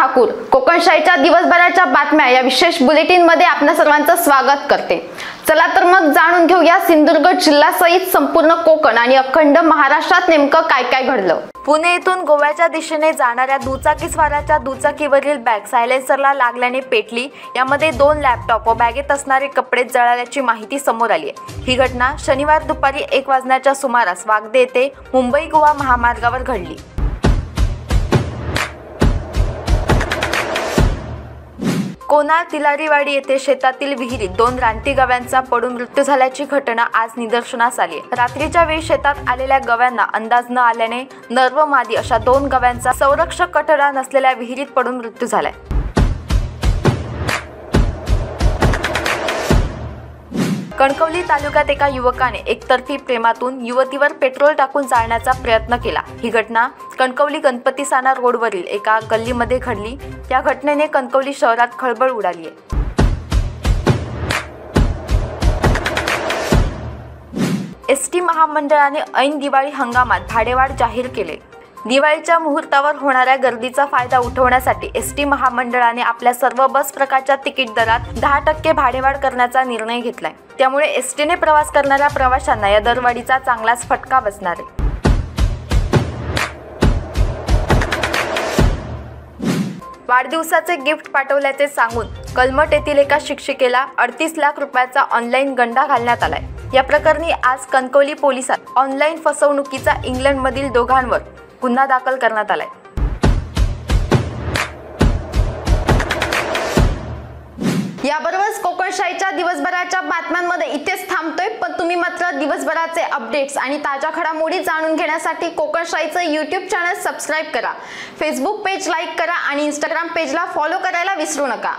ठाकूर कोकणशाहीच्या दिवसभराच्या बातम्या या विशेष बुलेटिन मध्ये आपल्या सर्वांचं स्वागत करते। चला तर मग जाणून घेऊया सिंधुदुर्ग जिल्ह्यासहित संपूर्ण कोकण आणि अखंड महाराष्ट्रात नेमकं काय काय घडलं। पुणे येथून गोव्याच्या दिशेने जाणाऱ्या दुचाकीस्वाराच्या दुचाकीवरील बॅग सायलेन्सरला लागल्याने पेटली। यामध्ये 2 लॅपटॉप व बॅगेत असणारे कपडे जळाल्याची माहिती समोर आली आहे। ही घटना शनिवार दुपारी 1 वाजण्याच्या सुमारास वागदे येथे मुंबई गोवा महामार्गावर घडली। कोनाळ तिलारीवाडी येथे शेतातील विहिरीत 2 रानटी गव्यांचा पडून मृत्यू झाल्याची घटना आज निदर्शनास आली आहे। रात्रीच्या वेळी शेतात आलेल्या गव्यांना अंदाज न आल्याने नर व मादी अशा 2 गव्यांचा संरक्षक कठडा नसलेल्या विहिरीत पडून मृत्यू झालाय। कणकवली तालुक्यात एका युवकाने एकतर्फी प्रेमातून युवतीवर पेट्रोल टाकून जाळण्याचा प्रयत्न केला। ही घटना कणकवली गणपतीसाना रोडवरील एका गल्लीमध्ये घडली। या घटनेने कणकवली शहरात खळबळ उडाली आहे। एसटी महामंडळाने ऐन दिवाळी हंगामात भाडेवाढ जाहीर केले। दिवाळीच्या मुहूर्तावर होणाऱ्या गर्दीचा फायदा उठवण्यासाठी एसटी महामंडळाने आपल्या सर्व बस प्रकारच्या तिकीट दरात 10% भाडेवाढ करण्याचा निर्णय घेतलाय। त्यामुळे एसटीने प्रवास करणाऱ्या प्रवाशांना या दरवाढीचा चांगलाच फटका बसणार आहे। वाढदिवसाचे गिफ्ट पाठवल्याचे सांगून कलमट येथील एका शिक्षिकेला 38 लाख रुपयाचा ऑनलाईन गंडा घालण्यात आलाय। या प्रकरणी आज कणकवली पोलिसात ऑनलाईन फसवणुकीचा इंग्लंडमधील दोघांवर गुन्हा दाखल करण्यात आलाय। याबरोबरच कोकणशाहीच्या दिवसभराच्या बातम्यांमध्ये इथेच थांबतोय, पण तुम्ही मात्र दिवसभराचे अपडेट्स आणि ताज्या घडामोडी जाणून घेण्यासाठी कोकणशाहीचं YouTube चॅनल सबस्क्राइब करा, फेसबुक पेज लाईक करा आणि Instagram पेजला फॉलो करायला विसरू नका।